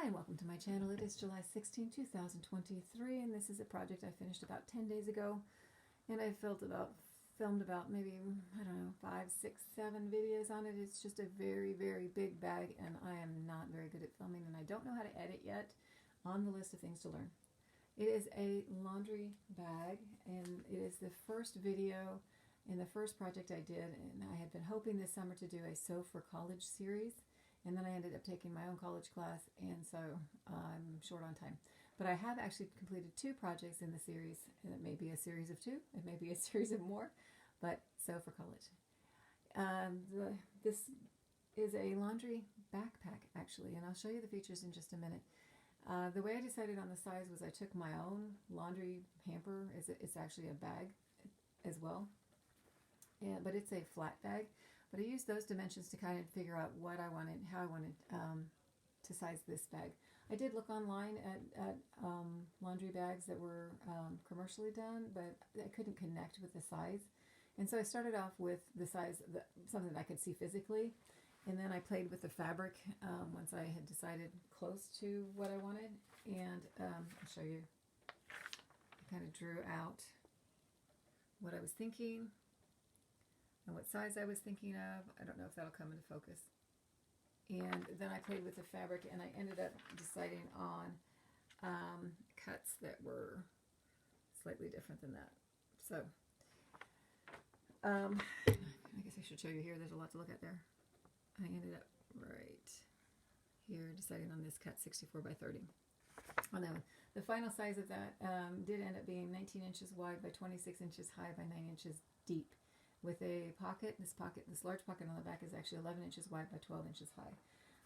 Hi and welcome to my channel. It is July 16, 2023 and this is a project I finished about 10 days ago, and I filmed about maybe, I don't know, 5, 6, 7 videos on it. It's just a very big bag and I am not very good at filming and I don't know how to edit yet. On the list of things to learn, it is a laundry bag, and it is the first video in the first project I did, and I had been hoping this summer to do a Sew for College series. And then I ended up taking my own college class, and so I'm short on time. But I have actually completed 2 projects in the series, and it may be a series of 2, it may be a series of more, but Sew for College. This is a laundry backpack, actually, and I'll show you the features in just a minute. The way I decided on the size was I took my own laundry hamper. It's actually a bag as well, but it's a flat bag. But I used those dimensions to kind of figure out what I wanted, how I wanted to size this bag. I did look online at laundry bags that were commercially done, but I couldn't connect with the size. And so I started off with the size, something that I could see physically, and then I played with the fabric once I had decided close to what I wanted. And I'll show you. I kind of drew out what I was thinking and what size I was thinking of. I don't know if that'll come into focus. And then I played with the fabric, and I ended up deciding on cuts that were slightly different than that. So I guess I should show you here. There's a lot to look at there. I ended up right here deciding on this cut 64 by 30. Oh no, the final size of that did end up being 19 inches wide by 26 inches high by 9 inches deep, with a pocket. This large pocket on the back is actually 11 inches wide by 12 inches high.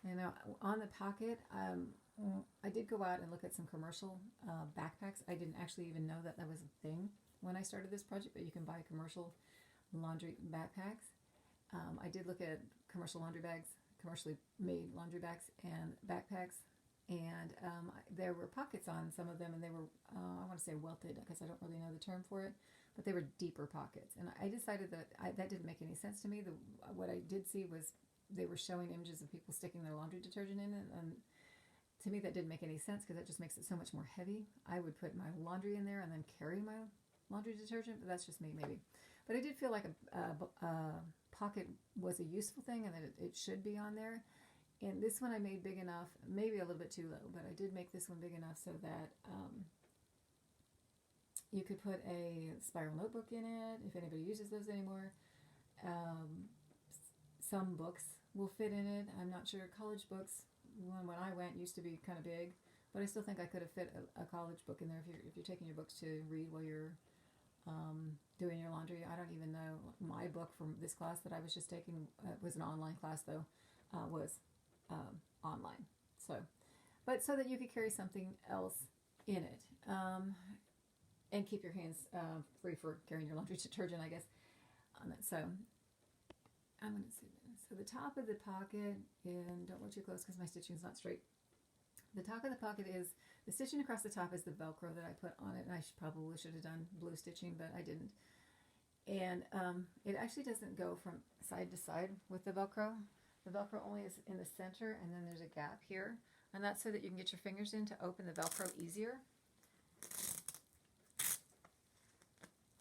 And now on the pocket, I did go out and look at some commercial backpacks. I didn't actually even know that that was a thing when I started this project, but you can buy commercial laundry backpacks. I did look at commercial laundry bags, commercially made laundry bags and backpacks, and there were pockets on some of them, and they were, I want to say welted, because I don't really know the term for it, but they were deeper pockets. And I decided that that didn't make any sense to me. What I did see was they were showing images of people sticking their laundry detergent in it, and to me that didn't make any sense because that just makes it so much more heavy. I would put my laundry in there and then carry my laundry detergent, but that's just me maybe. But I did feel like a pocket was a useful thing and that it should be on there. And this one I made big enough, maybe a little bit too low, but I did make this one big enough so that you could put a spiral notebook in it, if anybody uses those anymore. Some books will fit in it. I'm not sure. College books, when I went, used to be kind of big, but I still think I could have fit a college book in there if you're taking your books to read while you're doing your laundry. I don't even know. My book from this class that I was just taking was an online class, though, was online. So, but so that you could carry something else in it. And keep your hands free for carrying your laundry detergent, I guess. So I'm going to see. So the top of the pocket, and don't look too close because my stitching is not straight. The top of the pocket is, the stitching across the top is the Velcro that I put on it, and I probably should have done blue stitching, but I didn't. And it actually doesn't go from side to side with the Velcro. The Velcro only is in the center, and then there's a gap here, and that's so that you can get your fingers in to open the Velcro easier.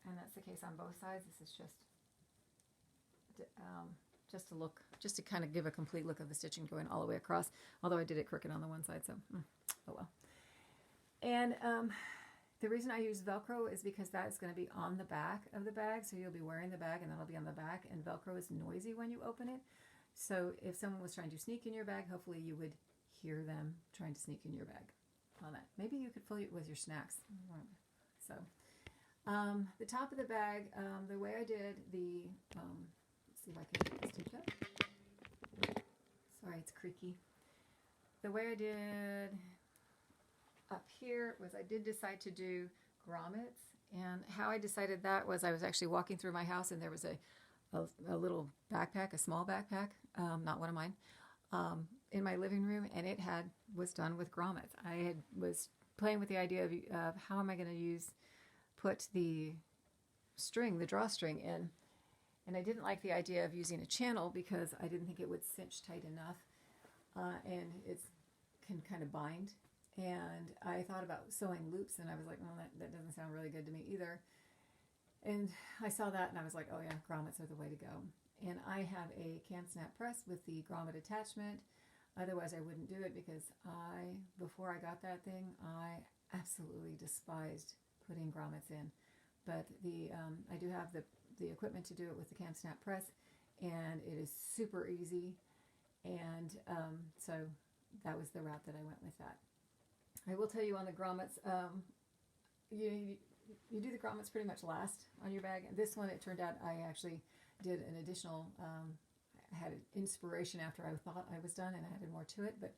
And that's the case on both sides. This is just to kind of give a complete look of the stitching going all the way across, although I did it crooked on the one side, so oh well. And the reason I use Velcro is because that is going to be on the back of the bag, so you'll be wearing the bag and that'll be on the back, and Velcro is noisy when you open it. So if someone was trying to sneak in your bag, hopefully you would hear them trying to sneak in your bag on that. Maybe you could fill it with your snacks. So the top of the bag, the way I did the, let's see if I can get this taped up. Sorry, it's creaky. The way I did up here was I did decide to do grommets, and how I decided that was I was actually walking through my house and there was a little backpack, a small backpack, not one of mine, in my living room, and it was done with grommets. I was playing with the idea of how am I going to put the string, the drawstring in, and I didn't like the idea of using a channel because I didn't think it would cinch tight enough, and it's can kind of bind. And I thought about sewing loops, and I was like, well, that doesn't sound really good to me either. And I saw that, and I was like, oh yeah, grommets are the way to go. And I have a can snap press with the grommet attachment. Otherwise, I wouldn't do it, because before I got that thing, I absolutely despised putting grommets in. But I do have the equipment to do it with the can snap press, and it is super easy. And so that was the route that I went with that. I will tell you on the grommets, you do the grommets pretty much last on your bag. This one, it turned out I actually did an additional, I had an inspiration after I thought I was done, and I added more to it. But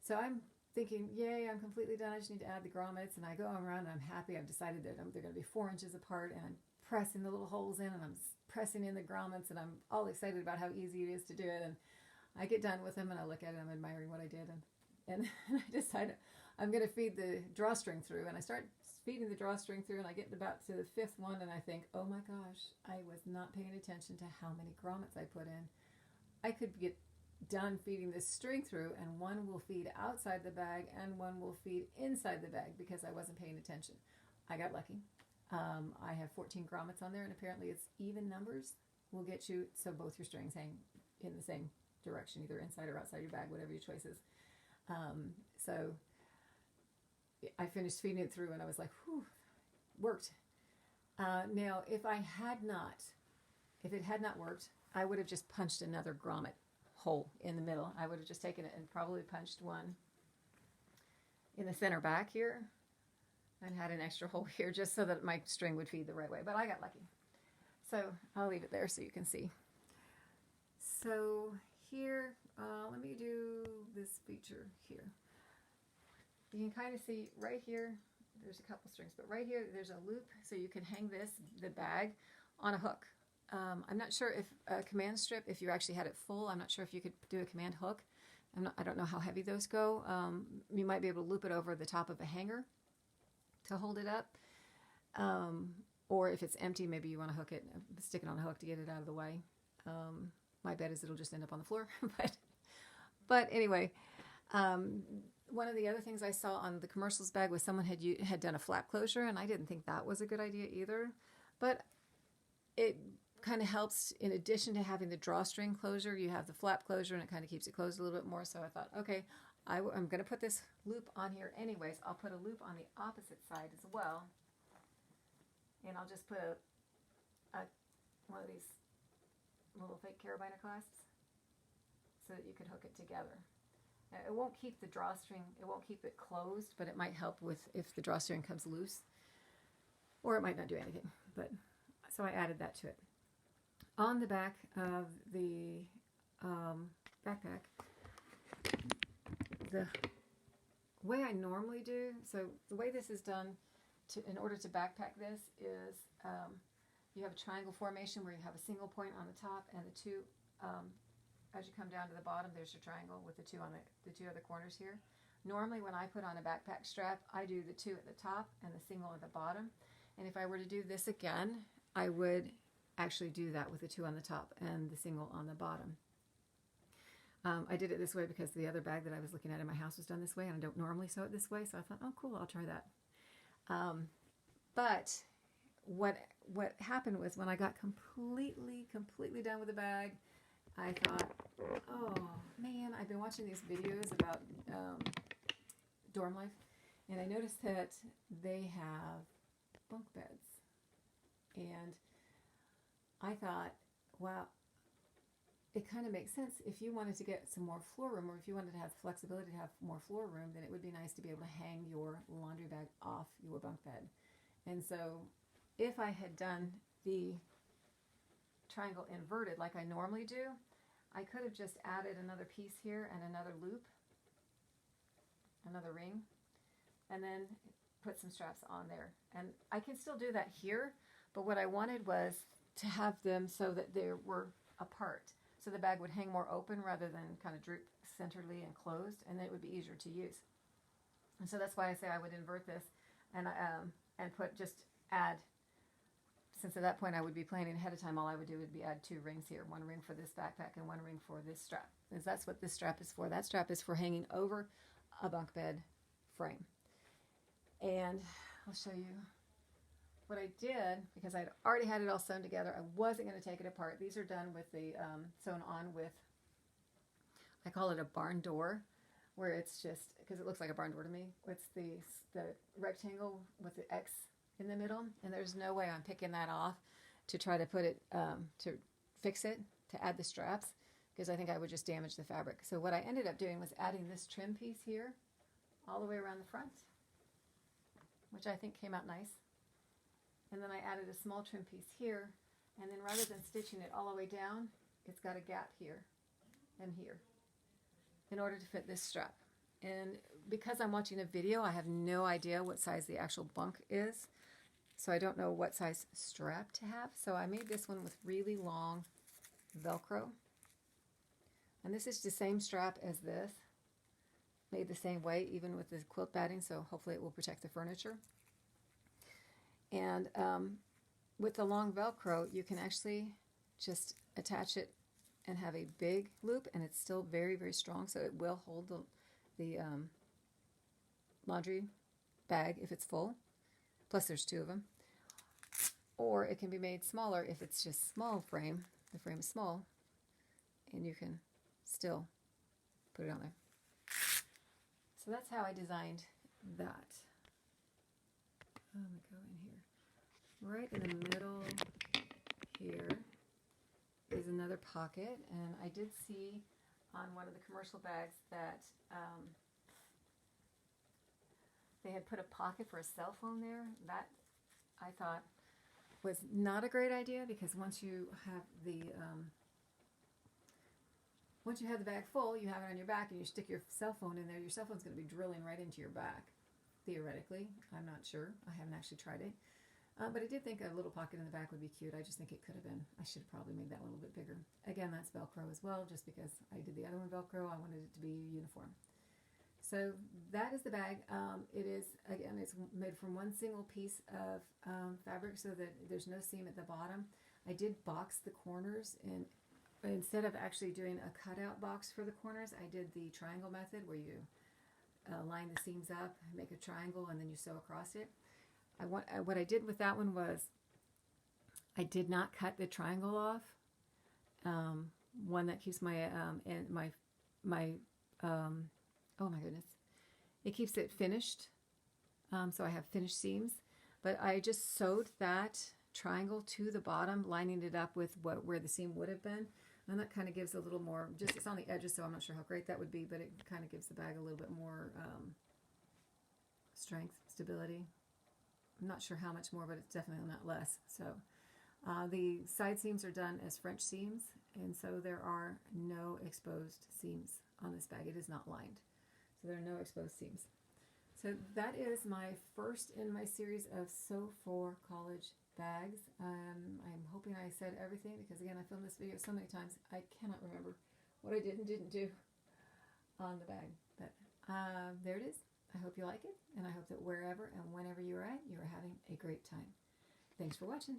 so I'm thinking, yay, I'm completely done. I just need to add the grommets, and I go around and I'm happy. I've decided that they're going to be 4 inches apart, and I'm pressing the little holes in, and I'm pressing in the grommets, and I'm all excited about how easy it is to do it. And I get done with them, and I look at it, and I'm admiring what I did, and I decide I'm going to feed the drawstring through, and I start feeding the drawstring through, and I get about to the 5th one, and I think, oh my gosh, I was not paying attention to how many grommets I put in. I could get done feeding this string through, and one will feed outside the bag, and one will feed inside the bag, because I wasn't paying attention. I got lucky. I have 14 grommets on there, and apparently it's even numbers will get you so both your strings hang in the same direction, either inside or outside your bag, whatever your choice is. So I finished feeding it through, and I was like, whew, worked. Now, if it had not worked, I would have just punched another grommet hole in the middle. I would have just taken it and probably punched one in the center back here, and had an extra hole here just so that my string would feed the right way. But I got lucky. So I'll leave it there so you can see. So here, let me do this feature here. You can kind of see right here, there's a couple strings, but right here there's a loop, so you can hang the bag on a hook. I'm not sure if a command strip, if you actually had it full, I'm not sure if you could do a command hook. I don't know how heavy those go. You might be able to loop it over the top of a hanger to hold it up. Or if it's empty, maybe you want to hook it, stick it on a hook to get it out of the way. My bet is it'll just end up on the floor. but anyway, one of the other things I saw on the commercials bag was someone had done a flap closure, and I didn't think that was a good idea either. But it kind of helps, in addition to having the drawstring closure, you have the flap closure, and it kind of keeps it closed a little bit more. So I thought, okay, I'm going to put this loop on here anyways. I'll put a loop on the opposite side as well. And I'll just put one of these little fake carabiner clasps so that you could hook it together. Now, it won't keep the drawstring, it won't keep it closed, but it might help with if the drawstring comes loose. Or it might not do anything. But so I added that to it. On the back of the backpack, the way I normally do, so the way this is done in order to backpack this is you have a triangle formation where you have a single point on the top, and the two, as you come down to the bottom, there's your triangle with the two on the two other corners here. Normally when I put on a backpack strap, I do the two at the top and the single at the bottom. And if I were to do this again, I would actually do that with the two on the top and the single on the bottom. I did it this way because the other bag that I was looking at in my house was done this way, and I don't normally sew it this way, so I thought, oh cool, I'll try that. But what happened was when I got completely done with the bag, I thought, oh man, I've been watching these videos about dorm life, and I noticed that they have bunk beds. And I thought, wow, it kind of makes sense. If you wanted to get some more floor room, or if you wanted to have flexibility to have more floor room, then it would be nice to be able to hang your laundry bag off your bunk bed. And so if I had done the triangle inverted like I normally do, I could have just added another piece here and another loop, another ring, and then put some straps on there. And I can still do that here, but what I wanted was to have them so that they were apart, so the bag would hang more open rather than kind of droop centrally and closed, and then it would be easier to use. And so that's why I say I would invert this and add, since at that point I would be planning ahead of time, all I would do would be add two rings here, one ring for this backpack and one ring for this strap, because that's what this strap is for. That strap is for hanging over a bunk bed frame. And I'll show you what I did, because I'd already had it all sewn together. I wasn't going to take it apart. These are done with the sewn on with, I call it a barn door, where it's just, because it looks like a barn door to me, it's the rectangle with the X in the middle, and there's no way I'm picking that off to try to put it, to fix it, to add the straps, because I think I would just damage the fabric. So what I ended up doing was adding this trim piece here all the way around the front, which I think came out nice. And then I added a small trim piece here, and then rather than stitching it all the way down, it's got a gap here and here in order to fit this strap. And because I'm watching a video, I have no idea what size the actual bunk is, so I don't know what size strap to have. So I made this one with really long Velcro, and this is the same strap as this, made the same way, even with the quilt batting, so hopefully it will protect the furniture. And with the long Velcro, you can actually just attach it and have a big loop, and it's still very, very strong, so it will hold the laundry bag if it's full. Plus there's two of them. Or it can be made smaller if it's just small frame. The frame is small, and you can still put it on there. So that's how I designed that. I'm going to go in here. Right in the middle here is another pocket, and I did see on one of the commercial bags that they had put a pocket for a cell phone there. That I thought was not a great idea, because once you have the bag full, you have it on your back, and you stick your cell phone in there, your cell phone's going to be drilling right into your back. Theoretically, I'm not sure. I haven't actually tried it. But I did think a little pocket in the back would be cute. I just think it could have been. I should have probably made that a little bit bigger. Again, that's Velcro as well, just because I did the other one Velcro. I wanted it to be uniform. So that is the bag. It is, again, it's made from one single piece of fabric, so that there's no seam at the bottom. I did box the corners, and instead of actually doing a cutout box for the corners, I did the triangle method, where you line the seams up, make a triangle, and then you sew across it. What I did with that one was I did not cut the triangle off, one that keeps my oh my goodness, it keeps it finished, so I have finished seams, but I just sewed that triangle to the bottom, lining it up with where the seam would have been, and that kind of gives a little more, just it's on the edges, so I'm not sure how great that would be, but it kind of gives the bag a little bit more strength, stability. I'm not sure how much more, but it's definitely not less. So the side seams are done as French seams, and so there are no exposed seams on this bag. It is not lined, so there are no exposed seams. So that is my first in my series of Sew for College bags. I'm hoping I said everything, because again, I filmed this video so many times I cannot remember what I did and didn't do on the bag. But there it is. I hope you like it, and I hope that wherever and whenever you're at, you're having a great time. Thanks for watching.